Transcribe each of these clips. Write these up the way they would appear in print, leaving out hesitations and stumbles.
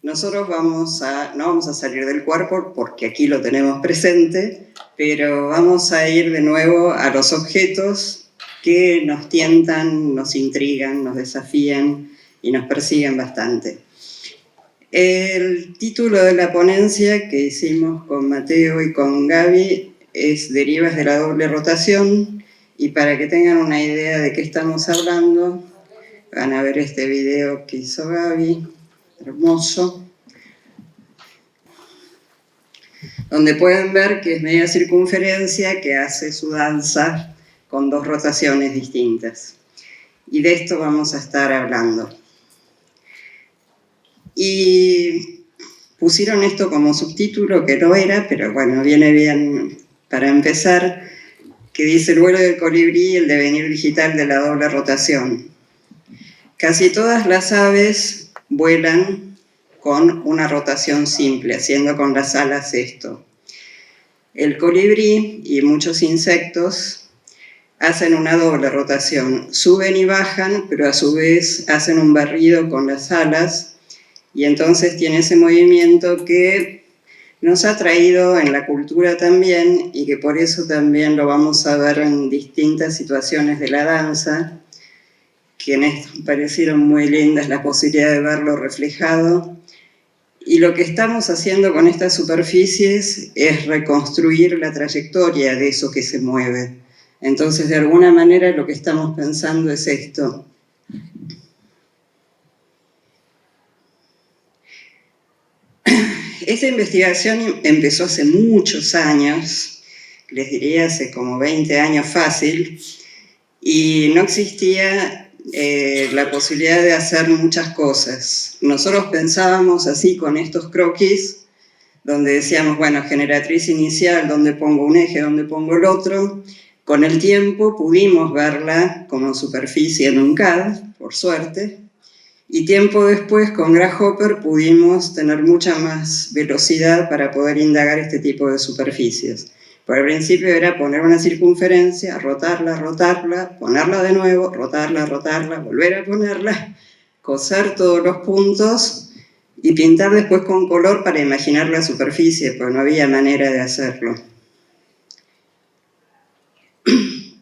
nosotros no vamos a salir del cuerpo porque aquí lo tenemos presente, pero vamos a ir de nuevo a los objetos que nos tientan, nos intrigan, nos desafían y nos persiguen bastante. El título de la ponencia que hicimos con Mateo y con Gaby es Derivas de la doble rotación, y para que tengan una idea de qué estamos hablando, van a ver este video que hizo Gaby, hermoso, donde pueden ver que es media circunferencia que hace su danza con dos rotaciones distintas. Y de esto vamos a estar hablando. Y pusieron esto como subtítulo, que no era, pero bueno, viene bien para empezar, que dice el vuelo del colibrí y el devenir digital de la doble rotación. Casi todas las aves vuelan con una rotación simple, haciendo con las alas esto. El colibrí y muchos insectos hacen una doble rotación, suben y bajan, pero a su vez hacen un barrido con las alas, y entonces tiene ese movimiento que nos ha traído en la cultura también, y que por eso también lo vamos a ver en distintas situaciones de la danza, que en esto me parecieron muy lindas la posibilidad de verlo reflejado. Y lo que estamos haciendo con estas superficies es reconstruir la trayectoria de eso que se mueve. Entonces, de alguna manera, lo que estamos pensando es esto. Esta investigación empezó hace muchos años, les diría hace como 20 años fácil, y no existía la posibilidad de hacer muchas cosas. Nosotros pensábamos así con estos croquis, donde decíamos, bueno, generatriz inicial, ¿dónde pongo un eje, dónde pongo el otro? Con el tiempo pudimos verla como superficie en un CAD, por suerte, y tiempo después con Grasshopper pudimos tener mucha más velocidad para poder indagar este tipo de superficies. Por el principio era poner una circunferencia, rotarla, rotarla, ponerla de nuevo, rotarla, rotarla, volver a ponerla, coser todos los puntos y pintar después con color para imaginar la superficie, porque no había manera de hacerlo.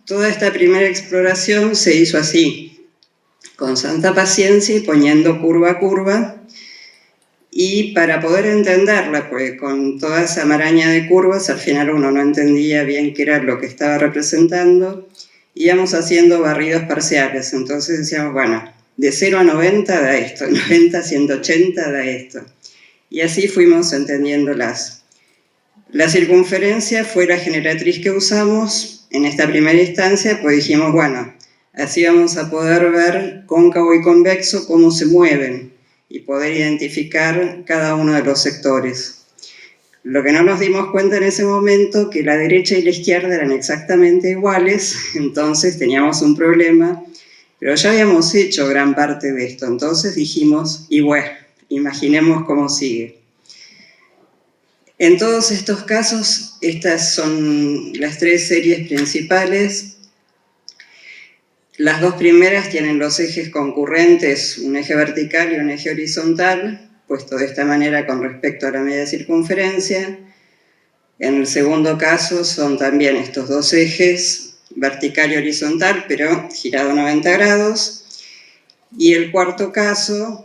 Toda esta primera exploración se hizo así, con santa paciencia y poniendo curva a curva, y para poder entenderla, porque con toda esa maraña de curvas, al final uno no entendía bien qué era lo que estaba representando, íbamos haciendo barridos parciales. Entonces decíamos, bueno, de 0 a 90 da esto, 90 a 180 da esto. Y así fuimos entendiéndolas. La circunferencia fue la generatriz que usamos en esta primera instancia, pues dijimos, bueno, así vamos a poder ver cóncavo y convexo cómo se mueven y poder identificar cada uno de los sectores. Lo que no nos dimos cuenta en ese momento, que la derecha y la izquierda eran exactamente iguales, entonces teníamos un problema, pero ya habíamos hecho gran parte de esto, entonces dijimos, y bueno, imaginemos cómo sigue. En todos estos casos, estas son las tres series principales. Las dos primeras tienen los ejes concurrentes, un eje vertical y un eje horizontal, puesto de esta manera con respecto a la media circunferencia. En el segundo caso son también estos dos ejes, vertical y horizontal, pero girado 90 grados. Y el cuarto caso,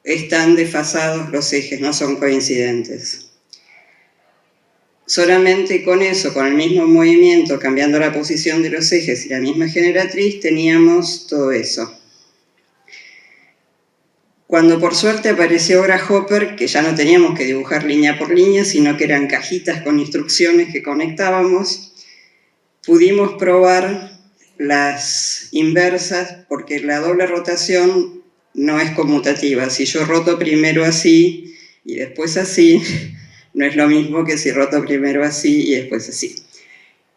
están desfasados los ejes, no son coincidentes. Solamente con eso, con el mismo movimiento, cambiando la posición de los ejes y la misma generatriz, teníamos todo eso. Cuando por suerte apareció Grasshopper, que ya no teníamos que dibujar línea por línea, sino que eran cajitas con instrucciones que conectábamos, pudimos probar las inversas, porque la doble rotación no es conmutativa. Si yo roto primero así y después así, no es lo mismo que si roto primero así y después así.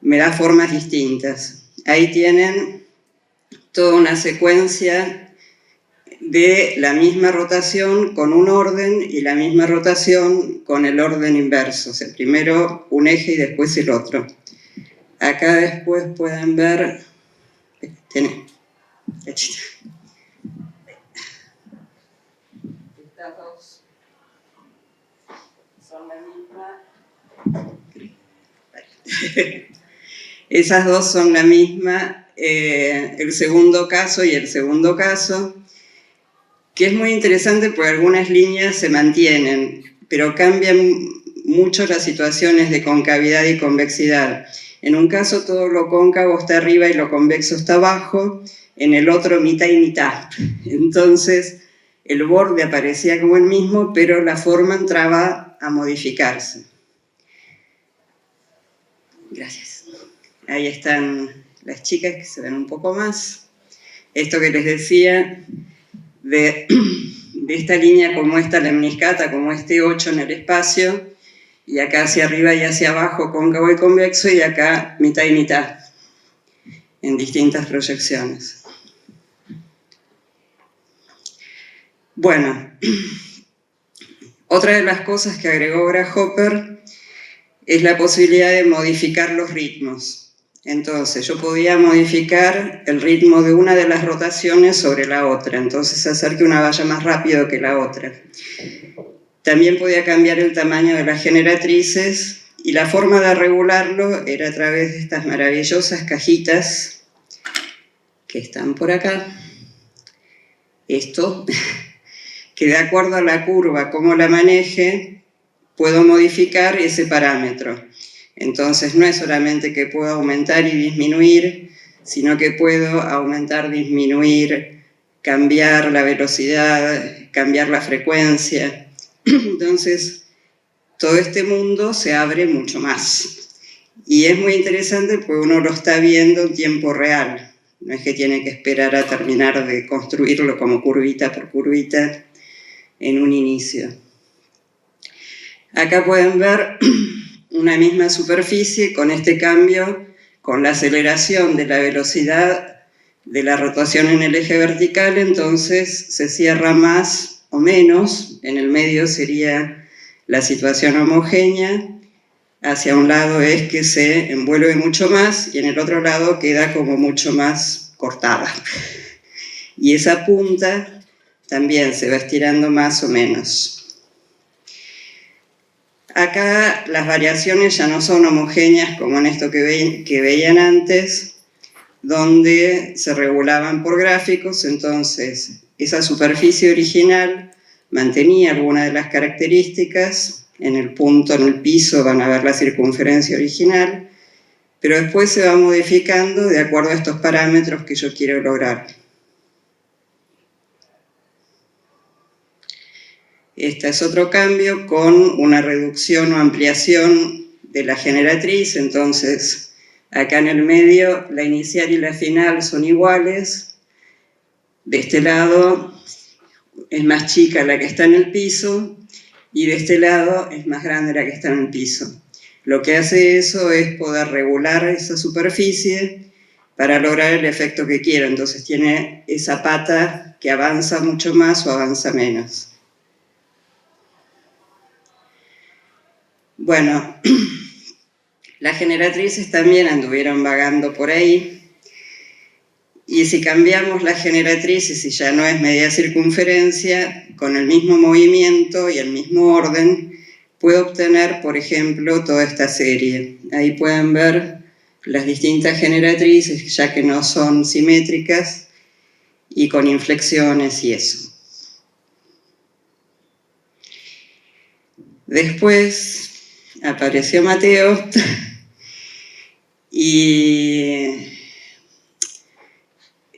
Me da formas distintas. Ahí tienen toda una secuencia de la misma rotación con un orden y la misma rotación con el orden inverso. O sea, primero un eje y después el otro. Acá después pueden ver... Estas dos Esas dos son la misma, el segundo caso y el segundo caso, que es muy interesante porque algunas líneas se mantienen, pero cambian mucho las situaciones de concavidad y convexidad. En un caso todo lo cóncavo está arriba y lo convexo está abajo, en el otro mitad y mitad. Entonces el borde aparecía como el mismo, pero la forma entraba a modificarse. Gracias. Ahí están las chicas que se ven un poco más. Esto que les decía de esta línea como esta lemniscata, como este 8 en el espacio, y acá hacia arriba y hacia abajo cóncavo y convexo, y acá mitad y mitad, en distintas proyecciones. Bueno, otra de las cosas que agregó Grasshopper es la posibilidad de modificar los ritmos. Entonces, yo podía modificar el ritmo de una de las rotaciones sobre la otra, entonces hacer que una vaya más rápido que la otra. También podía cambiar el tamaño de las generatrices, y la forma de regularlo era a través de estas maravillosas cajitas que están por acá. Esto, que de acuerdo a la curva, cómo la maneje, puedo modificar ese parámetro. Entonces no es solamente que puedo aumentar y disminuir, sino que puedo aumentar, disminuir, cambiar la velocidad, cambiar la frecuencia. Entonces todo este mundo se abre mucho más. Y es muy interesante porque uno lo está viendo en tiempo real. No es que tiene que esperar a terminar de construirlo como curvita por curvita en un inicio. Acá pueden ver una misma superficie con este cambio, con la aceleración de la velocidad de la rotación en el eje vertical, entonces se cierra más o menos, en el medio sería la situación homogénea, hacia un lado es que se envuelve mucho más y en el otro lado queda como mucho más cortada. Y esa punta también se va estirando más o menos. Acá las variaciones ya no son homogéneas como en esto que veían antes, donde se regulaban por gráficos, entonces esa superficie original mantenía algunas de las características, en el punto, en el piso van a ver la circunferencia original, pero después se va modificando de acuerdo a estos parámetros que yo quiero lograr. Este es otro cambio con una reducción o ampliación de la generatriz, entonces acá en el medio la inicial y la final son iguales, de este lado es más chica la que está en el piso y de este lado es más grande la que está en el piso. Lo que hace eso es poder regular esa superficie para lograr el efecto que quiero, entonces tiene esa pata que avanza mucho más o avanza menos. Bueno, las generatrices también anduvieron vagando por ahí, y si cambiamos las generatrices y ya no es media circunferencia, con el mismo movimiento y el mismo orden, puedo obtener, por ejemplo, toda esta serie. Ahí pueden ver las distintas generatrices, ya que no son simétricas, y con inflexiones y eso. Después apareció Mateo y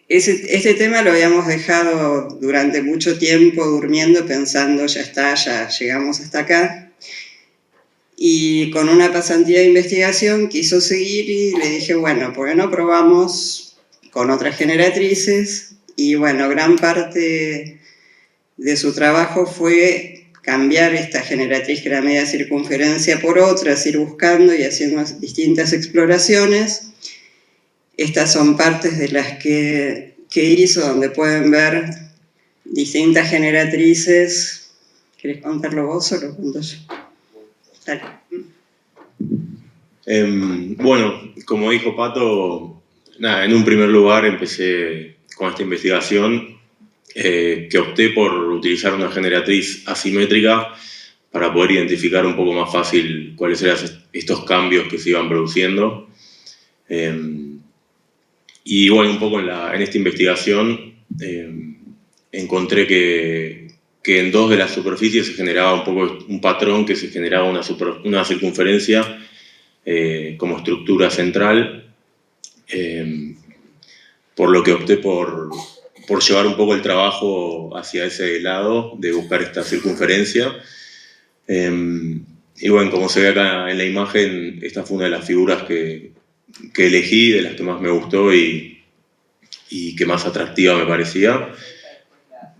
este tema lo habíamos dejado durante mucho tiempo durmiendo, pensando ya está, ya llegamos hasta acá, y con una pasantía de investigación quiso seguir y le dije, bueno, ¿por qué no probamos con otras generatrices? Y bueno, gran parte de su trabajo fue cambiar esta generatriz que era media circunferencia por otras, ir buscando y haciendo distintas exploraciones. Estas son partes de las que hizo, donde pueden ver distintas generatrices. ¿Querés contarlo vos o lo cuento yo? Dale. Bueno, como dijo Pato, nada, en un primer lugar empecé con esta investigación, que opté por utilizar una generatriz asimétrica para poder identificar un poco más fácil cuáles eran estos cambios que se iban produciendo. Y bueno, un poco en esta investigación encontré que en dos de las superficies se generaba un poco un patrón, que se generaba una circunferencia como estructura central, por lo que opté por llevar un poco el trabajo hacia ese lado, de buscar esta circunferencia. Y bueno, como se ve acá en la imagen, esta fue una de las figuras que elegí, de las que más me gustó y que más atractiva me parecía,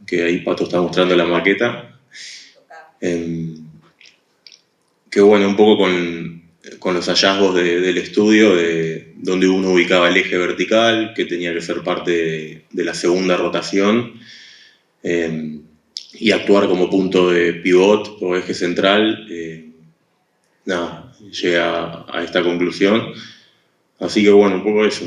que ahí Pato está mostrando la maqueta. Que bueno, un poco con los hallazgos del estudio, de donde uno ubicaba el eje vertical, que tenía que ser parte de la segunda rotación, y actuar como punto de pivot o eje central. Nada, llegué a esta conclusión. Así que bueno, un poco eso.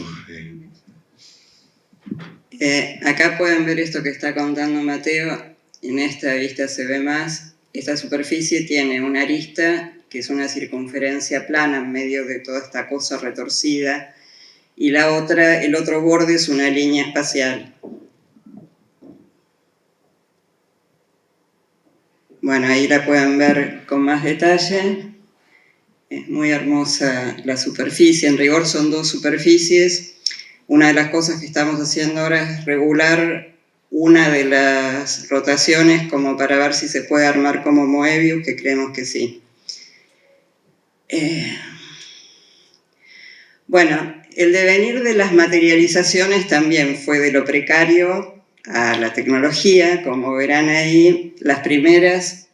Acá pueden ver esto que está contando Mateo. En esta vista se ve más. Esta superficie tiene una arista, que es una circunferencia plana en medio de toda esta cosa retorcida, y el otro borde es una línea espacial. Bueno, ahí la pueden ver con más detalle. Es muy hermosa la superficie. En rigor son dos superficies. Una de las cosas que estamos haciendo ahora es regular una de las rotaciones como para ver si se puede armar como Moebius, que creemos que sí. Bueno, el devenir de las materializaciones también fue de lo precario a la tecnología. Como verán ahí, las primeras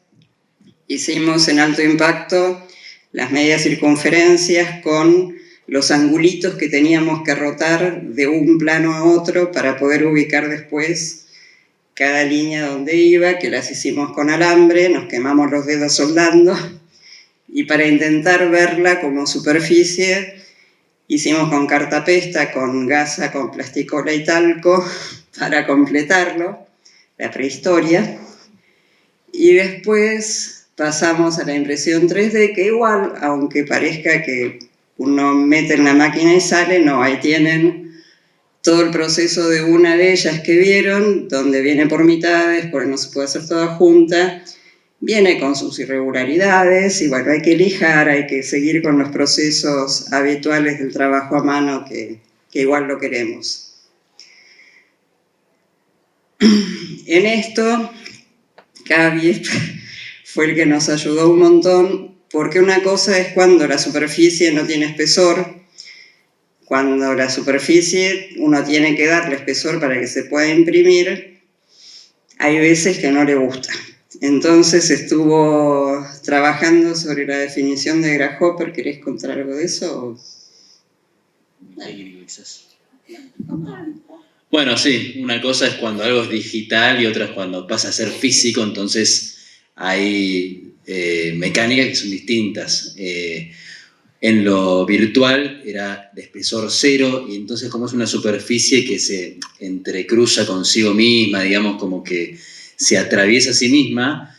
hicimos en alto impacto las medias circunferencias con los angulitos que teníamos que rotar de un plano a otro para poder ubicar después cada línea donde iba, que las hicimos con alambre, nos quemamos los dedos soldando, y para intentar verla como superficie hicimos con cartapesta, con gasa, con plasticola y talco para completarlo, la prehistoria. Y después pasamos a la impresión 3D, que igual, aunque parezca que uno mete en la máquina y sale, no, ahí tienen todo el proceso de una de ellas que vieron, donde viene por mitades, porque no se puede hacer toda junta, viene con sus irregularidades, y bueno, hay que lijar, hay que seguir con los procesos habituales del trabajo a mano, que igual lo queremos. En esto, Gaby fue el que nos ayudó un montón, porque una cosa es cuando la superficie no tiene espesor. Cuando la superficie uno tiene que darle espesor para que se pueda imprimir, hay veces que no le gusta. Entonces estuvo trabajando sobre la definición de Grasshopper. ¿Querés contar algo de eso? Bueno, sí, una cosa es cuando algo es digital y otra es cuando pasa a ser físico, entonces hay mecánicas que son distintas. En lo virtual era de espesor cero, y entonces como es una superficie que se entrecruza consigo misma, digamos, como que se atraviesa a sí misma,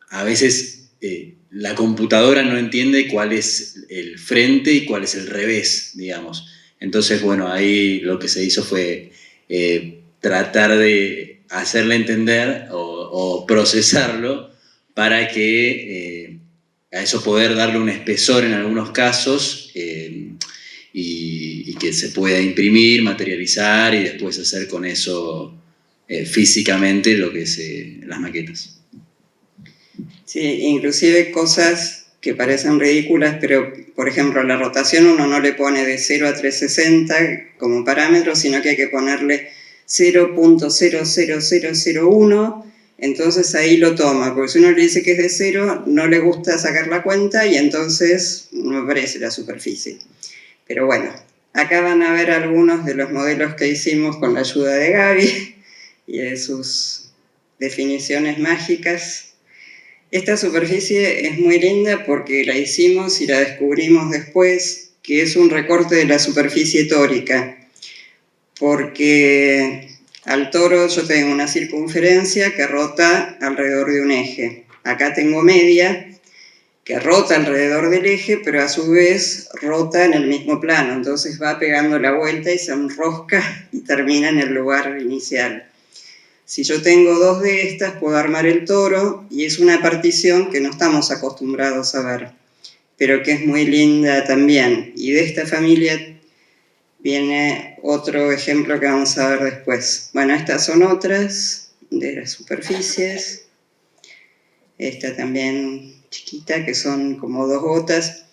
a veces la computadora no entiende cuál es el frente y cuál es el revés, digamos. Entonces, bueno, ahí lo que se hizo fue tratar de hacerle entender o procesarlo para que a eso poder darle un espesor en algunos casos y que se pueda imprimir, materializar y después hacer con eso físicamente lo que es las maquetas. Sí, inclusive cosas que parecen ridículas, pero por ejemplo la rotación uno no le pone de 0 a 360 como parámetro, sino que hay que ponerle 0.00001, entonces ahí lo toma, porque si uno le dice que es de 0, no le gusta sacar la cuenta y entonces no aparece la superficie. Pero bueno, acá van a ver algunos de los modelos que hicimos con la ayuda de Gaby y de sus definiciones mágicas. Esta superficie es muy linda porque la hicimos y la descubrimos después, que es un recorte de la superficie tórica, porque al toro yo tengo una circunferencia que rota alrededor de un eje. acá tengo media, que rota alrededor del eje, pero a su vez rota en el mismo plano, entonces va pegando la vuelta y se enrosca y termina en el lugar inicial. Si yo tengo dos de estas, puedo armar el toro, y es una partición que no estamos acostumbrados a ver, pero que es muy linda también. Y de esta familia viene otro ejemplo que vamos a ver después. Bueno, estas son otras de las superficies. Esta también chiquita, que son como dos gotas.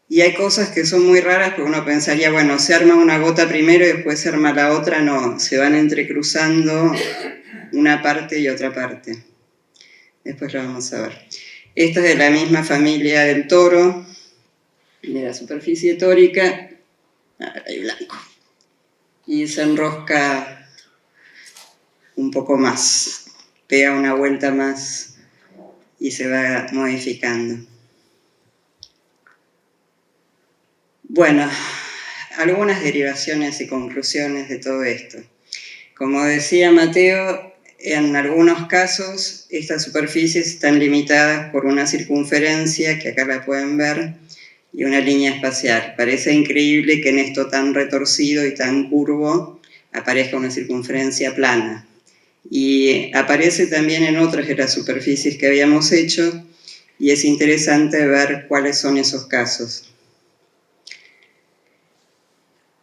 Y hay cosas que son muy raras, porque uno pensaría, bueno, se arma una gota primero y después se arma la otra. No, se van entrecruzando una parte y otra parte. Después lo vamos a ver. Esta es de la misma familia del toro, de la superficie tórica. Ahora hay blanco. Y se enrosca un poco más, pega una vuelta más y se va modificando. Bueno, algunas derivaciones y conclusiones de todo esto. Como decía Mateo, en algunos casos estas superficies están limitadas por una circunferencia, que acá la pueden ver, y una línea espacial. Parece increíble que en esto tan retorcido y tan curvo aparezca una circunferencia plana. Y aparece también en otras de las superficies que habíamos hecho, y es interesante ver cuáles son esos casos.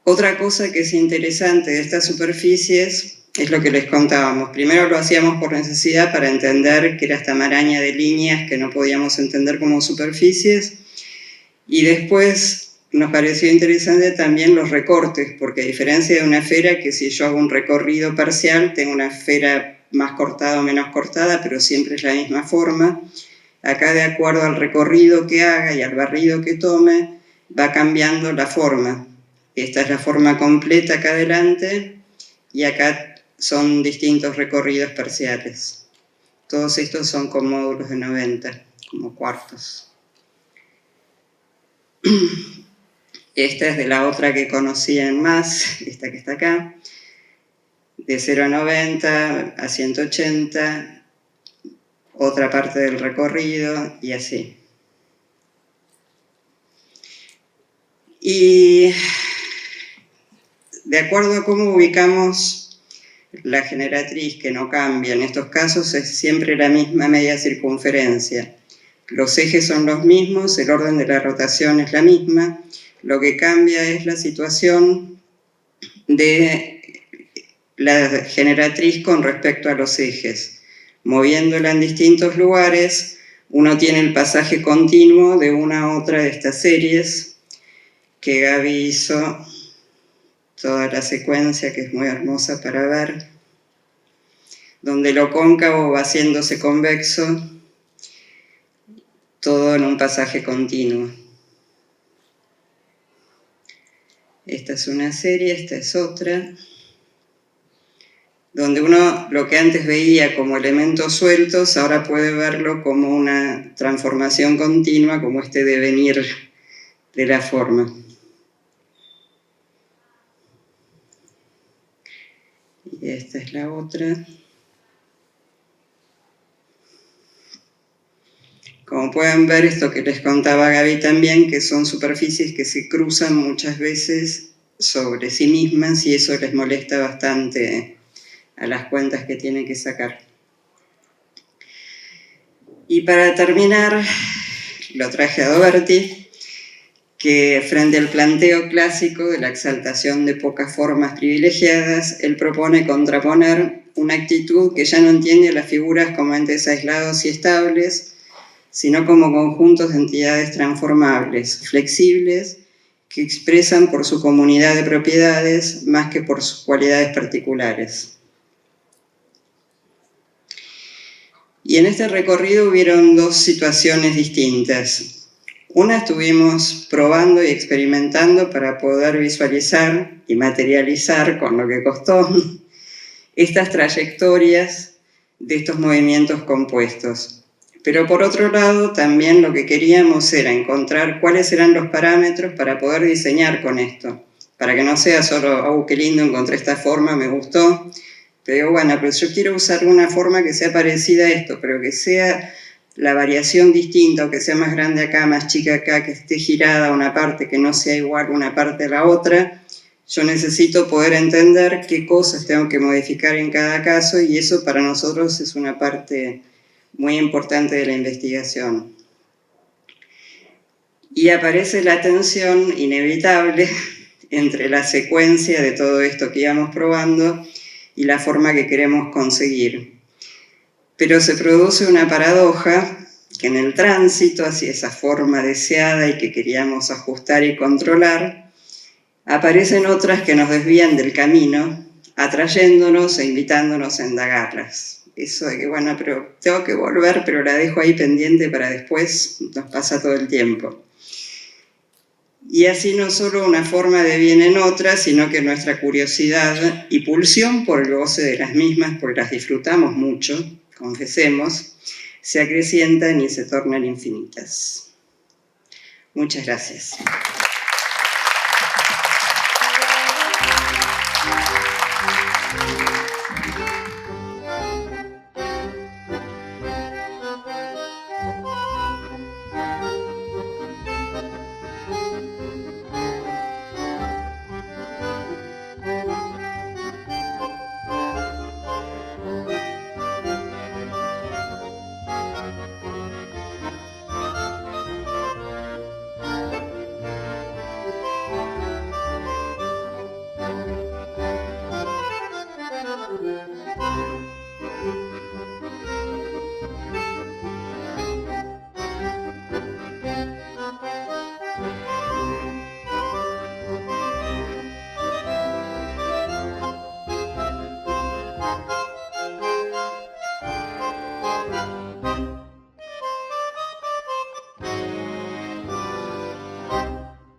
Otra cosa que es interesante de estas superficies es lo que les contábamos. Primero lo hacíamos por necesidad para entender que era esta maraña de líneas que no podíamos entender como superficies, y después nos pareció interesante también los recortes, porque a diferencia de una esfera, que si yo hago un recorrido parcial, tengo una esfera más cortada o menos cortada, pero siempre es la misma forma. Acá, de acuerdo al recorrido que haga y al barrido que tome, va cambiando la forma. Esta es la forma completa acá adelante, y acá son distintos recorridos parciales. Todos estos son con módulos de 90, como cuartos. Esta es de la otra que conocían más, esta que está acá, de 0 a 90 a 180, otra parte del recorrido y así. Y de acuerdo a cómo ubicamos la generatriz, que no cambia en estos casos, es siempre la misma media circunferencia. Los ejes son los mismos, el orden de la rotación es la misma, lo que cambia es la situación de la generatriz con respecto a los ejes. Moviéndola en distintos lugares, uno tiene el pasaje continuo de una a otra de estas series, que Gaby hizo toda la secuencia, que es muy hermosa para ver, donde lo cóncavo va haciéndose convexo, todo en un pasaje continuo. Esta es una serie, esta es otra, donde uno lo que antes veía como elementos sueltos, ahora puede verlo como una transformación continua, como este devenir de la forma. Y esta es la otra. Como pueden ver, esto que les contaba Gaby también, que son superficies que se cruzan muchas veces sobre sí mismas, y eso les molesta bastante a las cuentas que tienen que sacar. Y para terminar, lo traje a Doberti, que frente al planteo clásico de la exaltación de pocas formas privilegiadas, él propone contraponer una actitud que ya no entiende a las figuras como entes aislados y estables, sino como conjuntos de entidades transformables, flexibles, que expresan por su comunidad de propiedades más que por sus cualidades particulares. Y en este recorrido hubieron dos situaciones distintas. Una estuvimos probando y experimentando para poder visualizar y materializar, con lo que costó, estas trayectorias de estos movimientos compuestos. Pero por otro lado, también lo que queríamos era encontrar cuáles eran los parámetros para poder diseñar con esto, para que no sea solo, oh, qué lindo, encontré esta forma, me gustó, pero bueno, pero yo quiero usar una forma que sea parecida a esto, pero que sea la variación distinta, o que sea más grande acá, más chica acá, que esté girada una parte, que no sea igual una parte a la otra, yo necesito poder entender qué cosas tengo que modificar en cada caso, y eso para nosotros es una parte muy importante de la investigación. Y aparece la tensión inevitable entre la secuencia de todo esto que íbamos probando y la forma que queremos conseguir. Pero se produce una paradoja que en el tránsito hacia esa forma deseada y que queríamos ajustar y controlar, aparecen otras que nos desvían del camino, atrayéndonos e invitándonos a indagarlas. Eso de que, bueno, pero tengo que volver, pero la dejo ahí pendiente para después, nos pasa todo el tiempo. Y así no solo una forma deviene en otra, sino que nuestra curiosidad y pulsión por el goce de las mismas, porque las disfrutamos mucho, confesemos, se acrecientan y se tornan infinitas. Muchas gracias.